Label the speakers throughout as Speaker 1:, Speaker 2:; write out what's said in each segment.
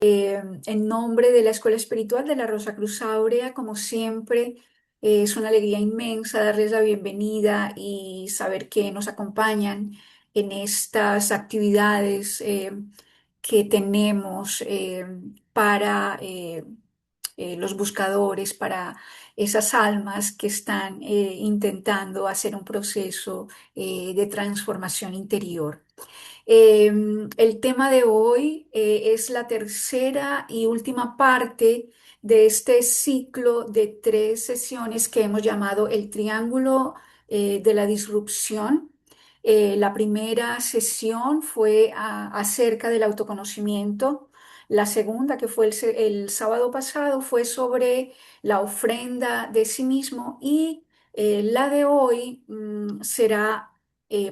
Speaker 1: En nombre de la Escuela Espiritual de la Rosa Cruz Áurea, como siempre, es una alegría inmensa darles la bienvenida y saber que nos acompañan en estas actividades que tenemos para los buscadores, para esas almas que están intentando hacer un proceso de transformación interior. El tema de hoy es la tercera y última parte de este ciclo de 3 sesiones que hemos llamado el Triángulo de la Disrupción. La primera sesión fue acerca del autoconocimiento. La segunda, que fue el sábado pasado, fue sobre la ofrenda de sí mismo y la de hoy será,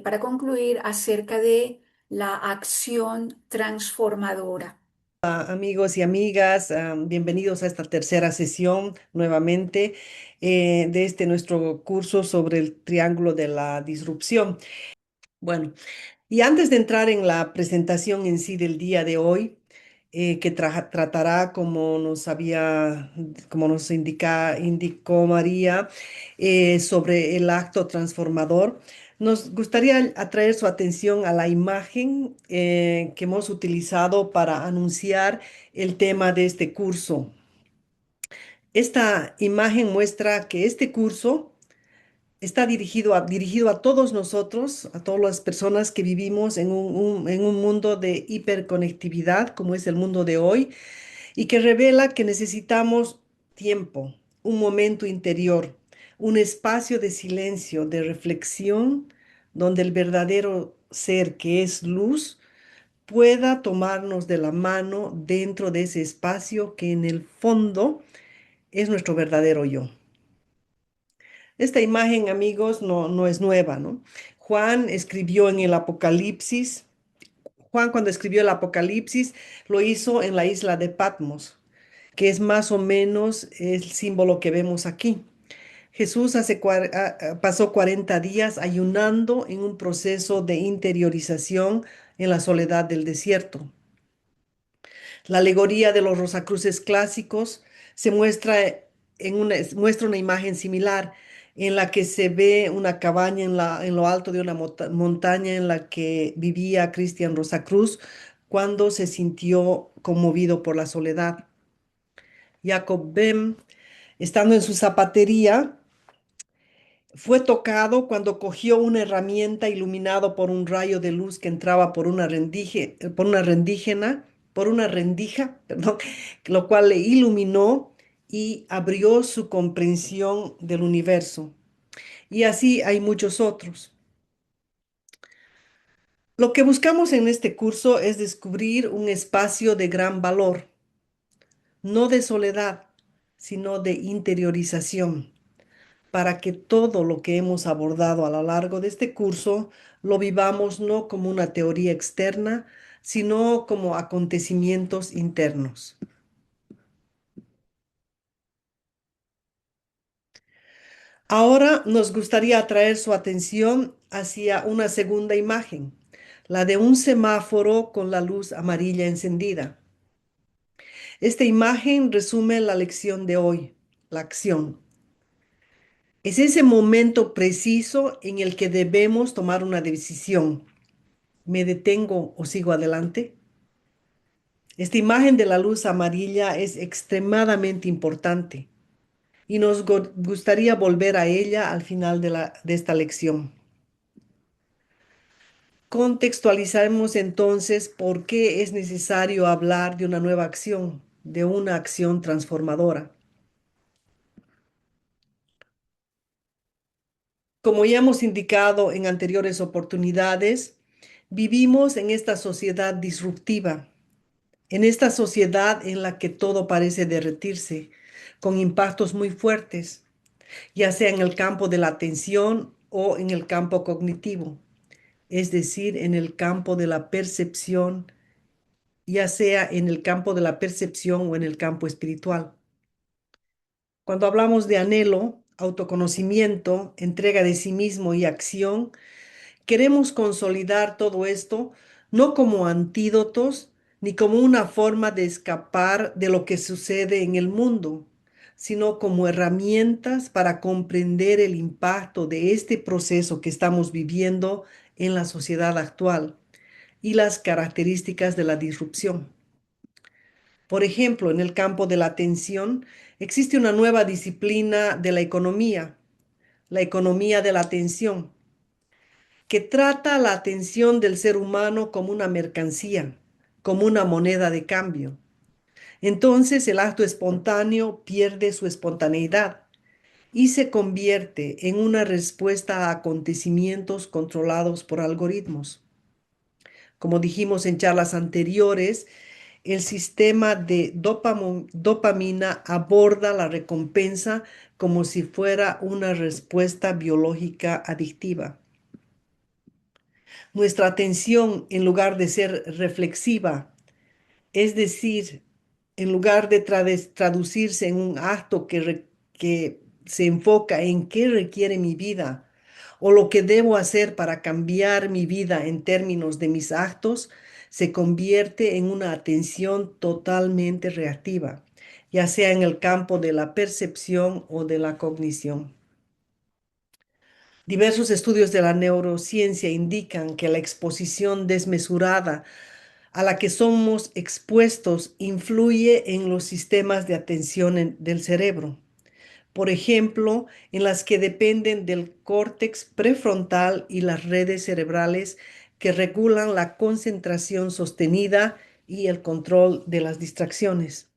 Speaker 1: para concluir, acerca de la acción transformadora.
Speaker 2: Amigos y amigas, bienvenidos a esta tercera sesión nuevamente de este nuestro curso sobre el triángulo de la disrupción. Bueno, y antes de entrar en la presentación en sí del día de hoy, que tratará como nos indicó María, sobre el acto transformador, nos gustaría atraer su atención a la imagen que hemos utilizado para anunciar el tema de este curso. Esta imagen muestra que este curso está dirigido a todos nosotros, a todas las personas que vivimos en en un mundo de hiperconectividad, como es el mundo de hoy, y que revela que necesitamos tiempo, un momento interior, un espacio de silencio, de reflexión, donde el verdadero ser que es luz pueda tomarnos de la mano dentro de ese espacio que en el fondo es nuestro verdadero yo. Esta imagen, amigos, no es nueva, ¿no? Juan escribió en el Apocalipsis. Juan, cuando escribió el Apocalipsis, lo hizo en la isla de Patmos, que es más o menos el símbolo que vemos aquí. Jesús pasó 40 días ayunando en un proceso de interiorización en la soledad del desierto. La alegoría de los Rosacruces clásicos se muestra una imagen similar en la que se ve una cabaña en lo alto de una montaña en la que vivía Cristian Rosacruz cuando se sintió conmovido por la soledad. Jacob Bem, estando en su zapatería, fue tocado cuando cogió una herramienta iluminado por un rayo de luz que entraba por una rendija, perdón, lo cual le iluminó y abrió su comprensión del universo. Y así hay muchos otros. Lo que buscamos en este curso es descubrir un espacio de gran valor, no de soledad, sino de interiorización, para que todo lo que hemos abordado a lo largo de este curso lo vivamos no como una teoría externa, sino como acontecimientos internos. Ahora nos gustaría atraer su atención hacia una segunda imagen, la de un semáforo con la luz amarilla encendida. Esta imagen resume la lección de hoy, la acción. Es ese momento preciso en el que debemos tomar una decisión. ¿Me detengo o sigo adelante? Esta imagen de la luz amarilla es extremadamente importante y nos gustaría volver a ella al final de esta lección. Contextualizaremos entonces por qué es necesario hablar de una nueva acción, de una acción transformadora. Como ya hemos indicado en anteriores oportunidades, vivimos en esta sociedad disruptiva, en esta sociedad en la que todo parece derretirse, con impactos muy fuertes, ya sea en el campo de la atención o en el campo cognitivo, es decir, en el campo de la percepción, ya sea en el campo de la percepción o en el campo espiritual. Cuando hablamos de anhelo, autoconocimiento, entrega de sí mismo y acción, queremos consolidar todo esto no como antídotos, ni como una forma de escapar de lo que sucede en el mundo, sino como herramientas para comprender el impacto de este proceso que estamos viviendo en la sociedad actual y las características de la disrupción. Por ejemplo, en el campo de la atención existe una nueva disciplina de la economía de la atención, que trata la atención del ser humano como una mercancía, como una moneda de cambio. Entonces el acto espontáneo pierde su espontaneidad y se convierte en una respuesta a acontecimientos controlados por algoritmos. Como dijimos en charlas anteriores, el sistema de dopamina aborda la recompensa como si fuera una respuesta biológica adictiva. Nuestra atención, en lugar de ser reflexiva, es decir, en lugar de traducirse en un acto que se enfoca en qué requiere mi vida o lo que debo hacer para cambiar mi vida en términos de mis actos, se convierte en una atención totalmente reactiva, ya sea en el campo de la percepción o de la cognición. Diversos estudios de la neurociencia indican que la exposición desmesurada a la que somos expuestos influye en los sistemas de atención del cerebro. Por ejemplo, en las que dependen del córtex prefrontal y las redes cerebrales que regulan la concentración sostenida y el control de las distracciones.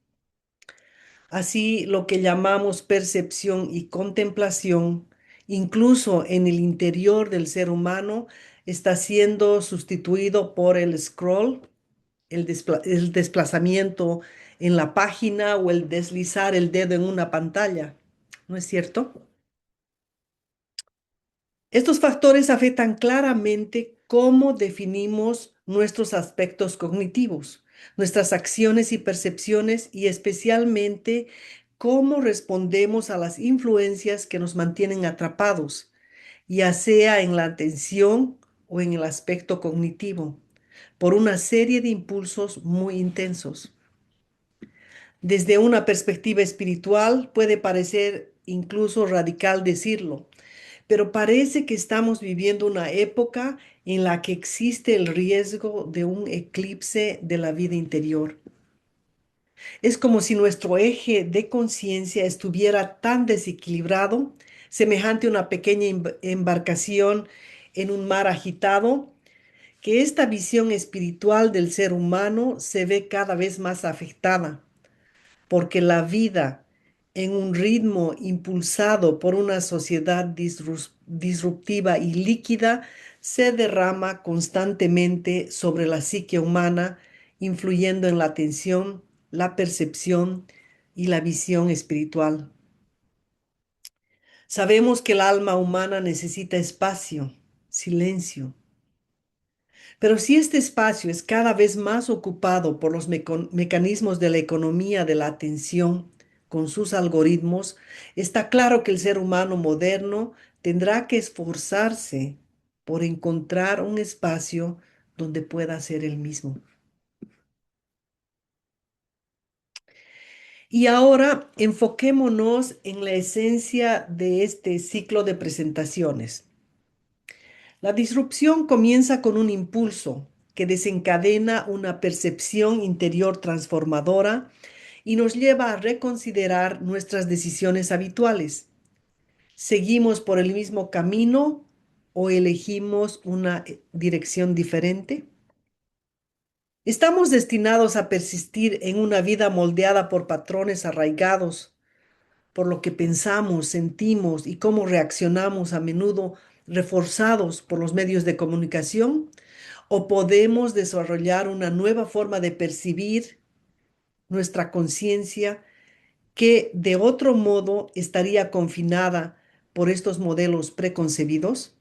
Speaker 2: Así, lo que llamamos percepción y contemplación, incluso en el interior del ser humano, está siendo sustituido por el scroll, el desplazamiento en la página o el deslizar el dedo en una pantalla. ¿No es cierto? Estos factores afectan claramente cómo definimos nuestros aspectos cognitivos, nuestras acciones y percepciones y especialmente cómo respondemos a las influencias que nos mantienen atrapados, ya sea en la atención o en el aspecto cognitivo, por una serie de impulsos muy intensos. Desde una perspectiva espiritual puede parecer incluso radical decirlo, pero parece que estamos viviendo una época en la que existe el riesgo de un eclipse de la vida interior. Es como si nuestro eje de conciencia estuviera tan desequilibrado, semejante a una pequeña embarcación en un mar agitado, que esta visión espiritual del ser humano se ve cada vez más afectada porque la vida en un ritmo impulsado por una sociedad disruptiva y líquida se derrama constantemente sobre la psique humana, influyendo en la atención, la percepción y la visión espiritual. Sabemos que el alma humana necesita espacio, silencio, pero si este espacio es cada vez más ocupado por los mecanismos de la economía de la atención, con sus algoritmos, está claro que el ser humano moderno tendrá que esforzarse por encontrar un espacio donde pueda ser el mismo. Y ahora enfoquémonos en la esencia de este ciclo de presentaciones. La disrupción comienza con un impulso que desencadena una percepción interior transformadora y nos lleva a reconsiderar nuestras decisiones habituales. ¿Seguimos por el mismo camino o elegimos una dirección diferente? ¿Estamos destinados a persistir en una vida moldeada por patrones arraigados, por lo que pensamos, sentimos y cómo reaccionamos a menudo reforzados por los medios de comunicación? ¿O podemos desarrollar una nueva forma de percibir nuestra conciencia que de otro modo estaría confinada por estos modelos preconcebidos?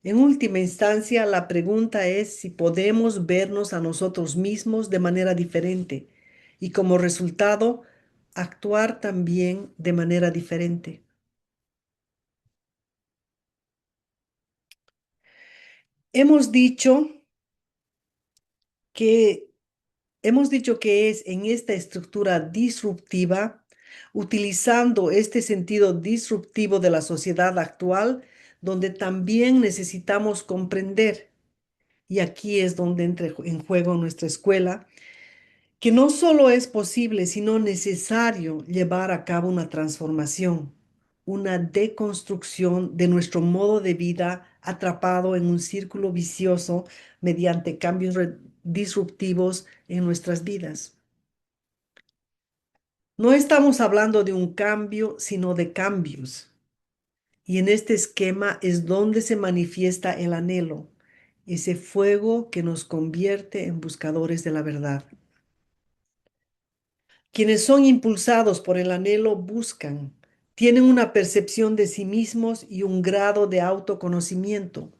Speaker 2: En última instancia, la pregunta es si podemos vernos a nosotros mismos de manera diferente y como resultado actuar también de manera diferente. Hemos dicho que hemos dicho que es en esta estructura disruptiva, utilizando este sentido disruptivo de la sociedad actual, donde también necesitamos comprender, y aquí es donde entra en juego nuestra escuela, que no solo es posible, sino necesario llevar a cabo una transformación, una deconstrucción de nuestro modo de vida atrapado en un círculo vicioso mediante cambios disruptivos en nuestras vidas. No estamos hablando de un cambio, sino de cambios. Y en este esquema es donde se manifiesta el anhelo, ese fuego que nos convierte en buscadores de la verdad. Quienes son impulsados por el anhelo buscan, tienen una percepción de sí mismos y un grado de autoconocimiento,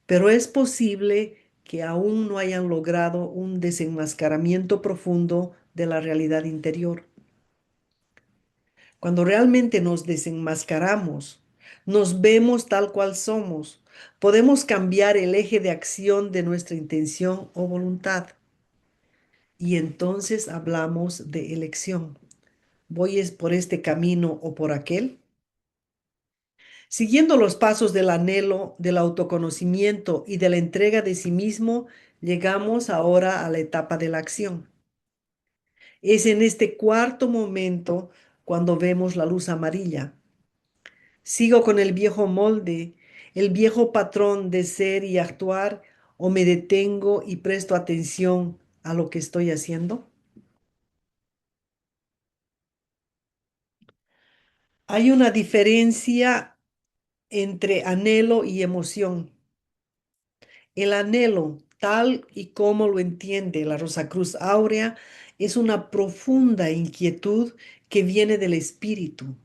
Speaker 2: pero es posible que aún no hayan logrado un desenmascaramiento profundo de la realidad interior. Cuando realmente nos desenmascaramos, nos vemos tal cual somos, podemos cambiar el eje de acción de nuestra intención o voluntad. Y entonces hablamos de elección. ¿Voy es por este camino o por aquel? Siguiendo los pasos del anhelo, del autoconocimiento y de la entrega de sí mismo, llegamos ahora a la etapa de la acción. Es en este cuarto momento cuando vemos la luz amarilla. ¿Sigo con el viejo molde, el viejo patrón de ser y actuar, o me detengo y presto atención a lo que estoy haciendo? Hay una diferencia entre anhelo y emoción. El anhelo, tal y como lo entiende la Rosacruz Áurea, es una profunda inquietud que viene del espíritu.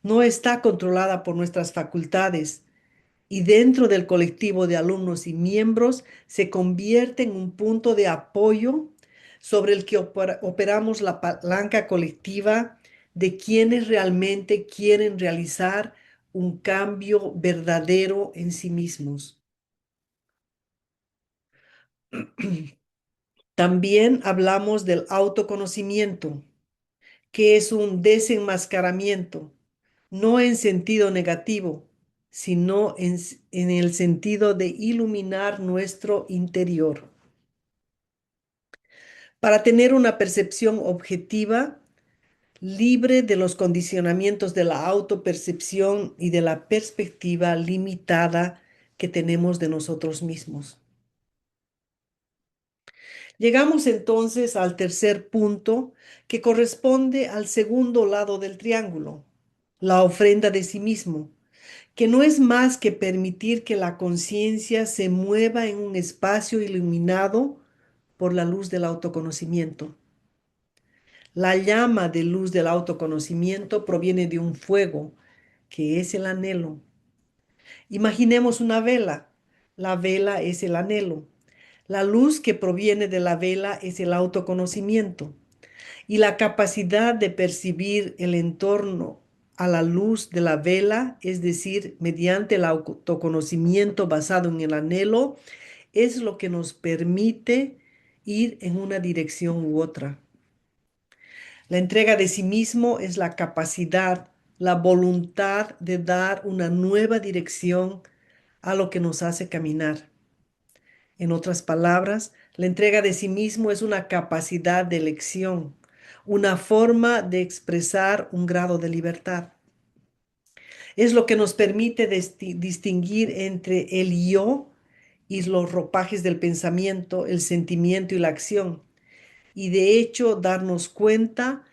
Speaker 2: No está controlada por nuestras facultades y dentro del colectivo de alumnos y miembros se convierte en un punto de apoyo sobre el que operamos la palanca colectiva de quienes realmente quieren realizar un cambio verdadero en sí mismos. También hablamos del autoconocimiento, que es un desenmascaramiento, no en sentido negativo, sino en el sentido de iluminar nuestro interior. Para tener una percepción objetiva, libre de los condicionamientos de la autopercepción y de la perspectiva limitada que tenemos de nosotros mismos. Llegamos entonces al tercer punto que corresponde al segundo lado del triángulo, la ofrenda de sí mismo, que no es más que permitir que la conciencia se mueva en un espacio iluminado por la luz del autoconocimiento. La llama de luz del autoconocimiento proviene de un fuego, que es el anhelo. Imaginemos una vela. La vela es el anhelo. La luz que proviene de la vela es el autoconocimiento. Y la capacidad de percibir el entorno a la luz de la vela, es decir, mediante el autoconocimiento basado en el anhelo, es lo que nos permite ir en una dirección u otra. La entrega de sí mismo es la capacidad, la voluntad de dar una nueva dirección a lo que nos hace caminar. En otras palabras, la entrega de sí mismo es una capacidad de elección, una forma de expresar un grado de libertad. Es lo que nos permite distinguir entre el yo y los ropajes del pensamiento, el sentimiento y la acción, y de hecho darnos cuenta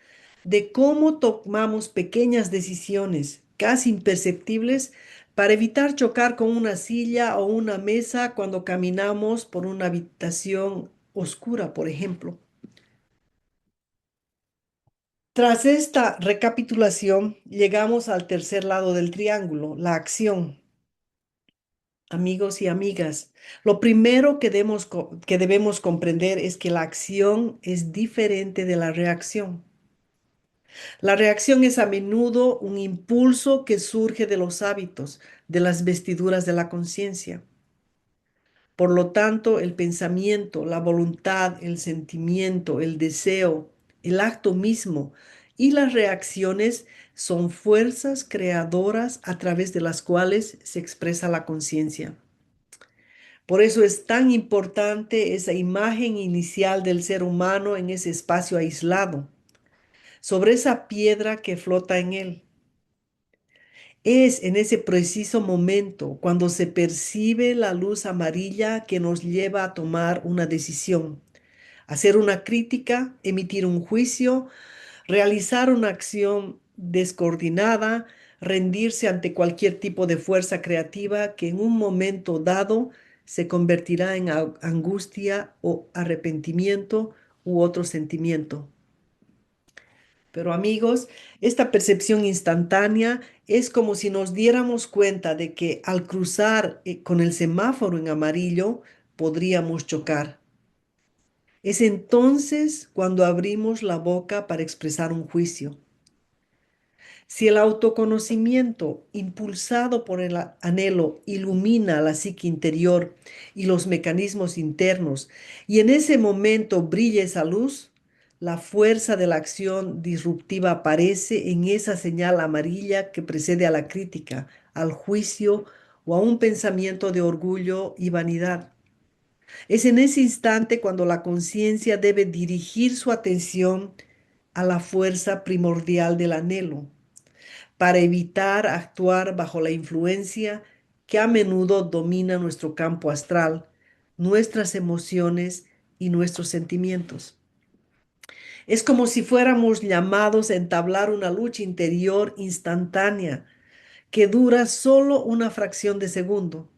Speaker 2: de cómo tomamos pequeñas decisiones casi imperceptibles para evitar chocar con una silla o una mesa cuando caminamos por una habitación oscura, por ejemplo. Tras esta recapitulación, llegamos al tercer lado del triángulo, la acción. Amigos y amigas, lo primero que debemos comprender es que la acción es diferente de la reacción. La reacción es a menudo un impulso que surge de los hábitos, de las vestiduras de la conciencia. Por lo tanto, el pensamiento, la voluntad, el sentimiento, el deseo, el acto mismo y las reacciones son fuerzas creadoras a través de las cuales se expresa la conciencia. Por eso es tan importante esa imagen inicial del ser humano en ese espacio aislado, sobre esa piedra que flota en él. Es en ese preciso momento cuando se percibe la luz amarilla que nos lleva a tomar una decisión, hacer una crítica, emitir un juicio, realizar una acción descoordinada, rendirse ante cualquier tipo de fuerza creativa que en un momento dado se convertirá en angustia o arrepentimiento u otro sentimiento. Pero amigos, esta percepción instantánea es como si nos diéramos cuenta de que al cruzar con el semáforo en amarillo podríamos chocar. Es entonces cuando abrimos la boca para expresar un juicio. Si el autoconocimiento, impulsado por el anhelo, ilumina la psique interior y los mecanismos internos, y en ese momento brilla esa luz, la fuerza de la acción disruptiva aparece en esa señal amarilla que precede a la crítica, al juicio o a un pensamiento de orgullo y vanidad. Es en ese instante cuando la conciencia debe dirigir su atención a la fuerza primordial del anhelo para evitar actuar bajo la influencia que a menudo domina nuestro campo astral, nuestras emociones y nuestros sentimientos. Es como si fuéramos llamados a entablar una lucha interior instantánea que dura solo una fracción de segundo.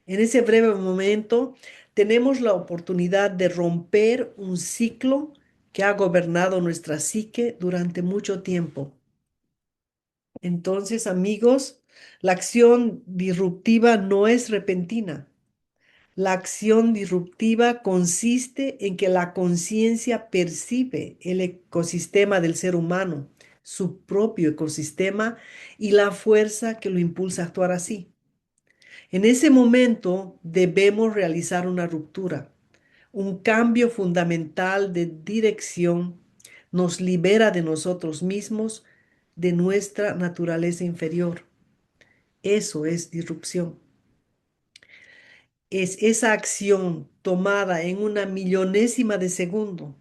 Speaker 2: En ese breve momento tenemos la oportunidad de romper un ciclo que ha gobernado nuestra psique durante mucho tiempo. Entonces, amigos, la acción disruptiva no es repentina. La acción disruptiva consiste en que la conciencia percibe el ecosistema del ser humano, su propio ecosistema y la fuerza que lo impulsa a actuar así. En ese momento debemos realizar una ruptura. Un cambio fundamental de dirección nos libera de nosotros mismos, de nuestra naturaleza inferior. Eso es disrupción. Es esa acción tomada en una millonésima de segundo,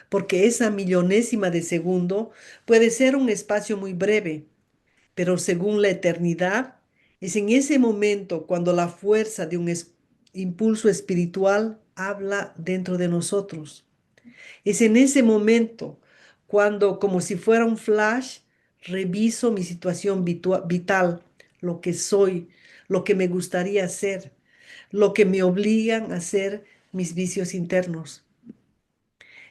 Speaker 2: porque esa millonésima de segundo puede ser un espacio muy breve, pero según la eternidad, es en ese momento cuando la fuerza de un impulso espiritual habla dentro de nosotros. Es en ese momento cuando, como si fuera un flash, reviso mi situación vital, lo que soy, lo que me gustaría hacer, lo que me obligan a hacer mis vicios internos.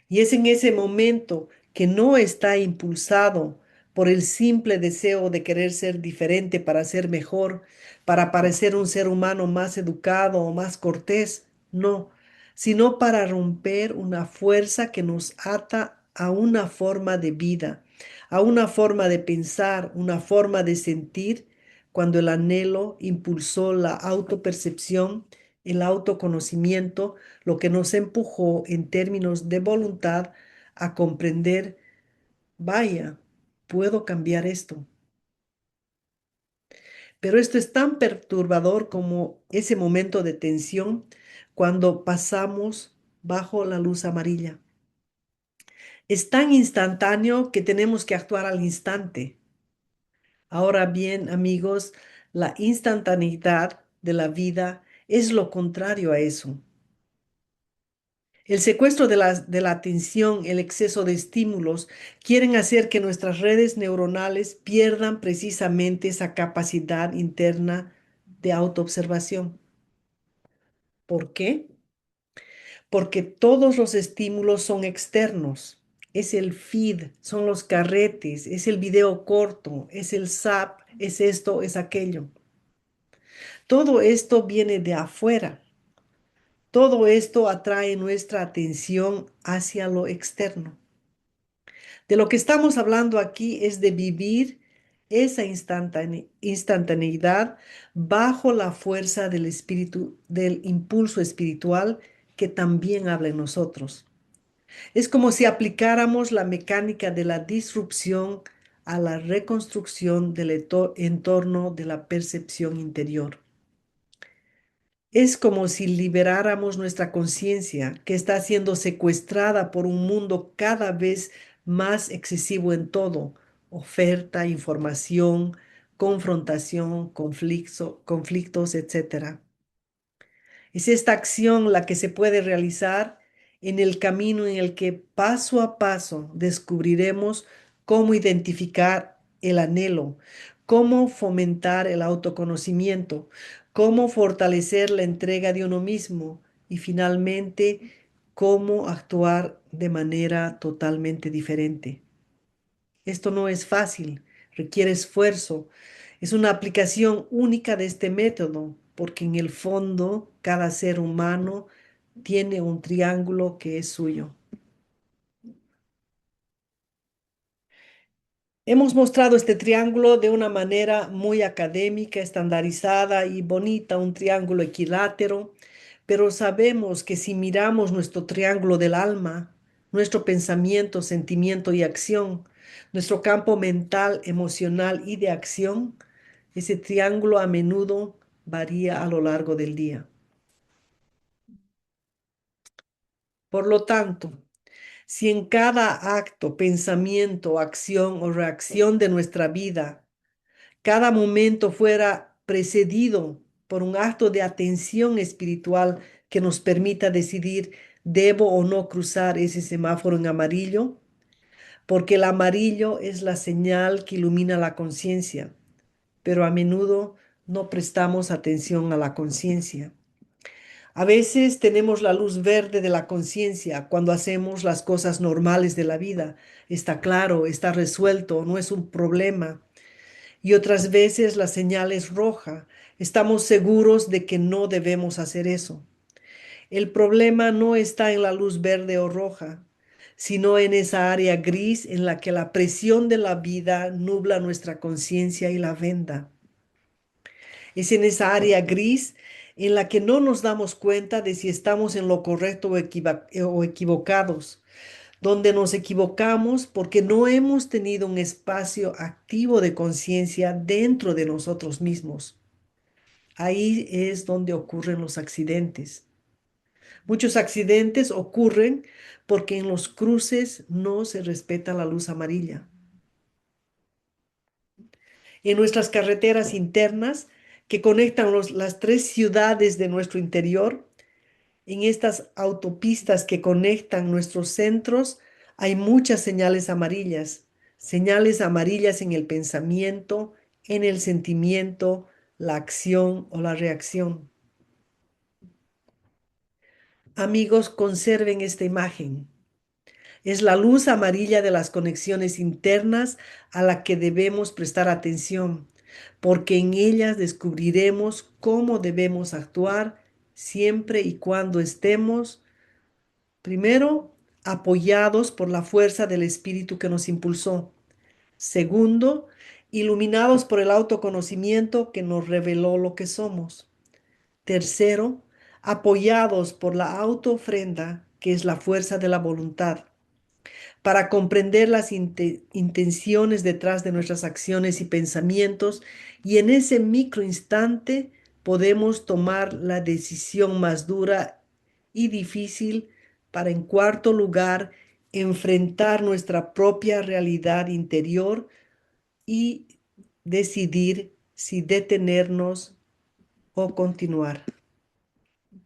Speaker 2: Y es en ese momento que no está impulsado por el simple deseo de querer ser diferente para ser mejor, para parecer un ser humano más educado o más cortés, no, sino para romper una fuerza que nos ata a una forma de vida, a una forma de pensar, una forma de sentir, cuando el anhelo impulsó la autopercepción, el autoconocimiento, lo que nos empujó en términos de voluntad a comprender, vaya, puedo cambiar esto. Pero esto es tan perturbador como ese momento de tensión cuando pasamos bajo la luz amarilla. Es tan instantáneo que tenemos que actuar al instante. Ahora bien, amigos, la instantaneidad de la vida es lo contrario a eso. El secuestro de la atención, el exceso de estímulos, quieren hacer que nuestras redes neuronales pierdan precisamente esa capacidad interna de autoobservación. ¿Por qué? Porque todos los estímulos son externos. Es el feed, son los carretes, es el video corto, es el zap, es esto, es aquello. Todo esto viene de afuera. Todo esto atrae nuestra atención hacia lo externo. De lo que estamos hablando aquí es de vivir esa instantaneidad bajo la fuerza del espíritu, del impulso espiritual que también habla en nosotros. Es como si aplicáramos la mecánica de la disrupción a la reconstrucción del entorno de la percepción interior. Es como si liberáramos nuestra conciencia que está siendo secuestrada por un mundo cada vez más excesivo en todo: oferta, información, confrontación, conflictos, etcétera. Es esta acción la que se puede realizar en el camino en el que paso a paso descubriremos cómo identificar el anhelo, cómo fomentar el autoconocimiento, cómo fortalecer la entrega de uno mismo y finalmente cómo actuar de manera totalmente diferente. Esto no es fácil, requiere esfuerzo. Es una aplicación única de este método, porque en el fondo cada ser humano tiene un triángulo que es suyo. Hemos mostrado este triángulo de una manera muy académica, estandarizada y bonita, un triángulo equilátero, pero sabemos que si miramos nuestro triángulo del alma, nuestro pensamiento, sentimiento y acción, nuestro campo mental, emocional y de acción, ese triángulo a menudo varía a lo largo del día. Por lo tanto, si en cada acto, pensamiento, acción o reacción de nuestra vida cada momento fuera precedido por un acto de atención espiritual que nos permita decidir debo o no cruzar ese semáforo en amarillo, porque el amarillo es la señal que ilumina la conciencia, pero a menudo no prestamos atención a la conciencia. A veces tenemos la luz verde de la conciencia cuando hacemos las cosas normales de la vida. Está claro, está resuelto, no es un problema. Y otras veces la señal es roja. Estamos seguros de que no debemos hacer eso. El problema no está en la luz verde o roja, sino en esa área gris en la que la presión de la vida nubla nuestra conciencia y la venda. Es en esa área gris en la que no nos damos cuenta de si estamos en lo correcto o equivocados, donde nos equivocamos porque no hemos tenido un espacio activo de conciencia dentro de nosotros mismos. Ahí es donde ocurren los accidentes. Muchos accidentes ocurren porque en los cruces no se respeta la luz amarilla. En nuestras carreteras internas que conectan las tres ciudades de nuestro interior, en estas autopistas que conectan nuestros centros, hay muchas señales amarillas en el pensamiento, en el sentimiento, la acción o la reacción. Amigos, conserven esta imagen. Es la luz amarilla de las conexiones internas a la que debemos prestar atención, porque en ellas descubriremos cómo debemos actuar siempre y cuando estemos, primero, apoyados por la fuerza del espíritu que nos impulsó. Segundo, iluminados por el autoconocimiento que nos reveló lo que somos. Tercero, apoyados por la autoofrenda, que es la fuerza de la voluntad, para comprender las intenciones detrás de nuestras acciones y pensamientos, y en ese microinstante podemos tomar la decisión más dura y difícil para, en cuarto lugar, enfrentar nuestra propia realidad interior y decidir si detenernos o continuar.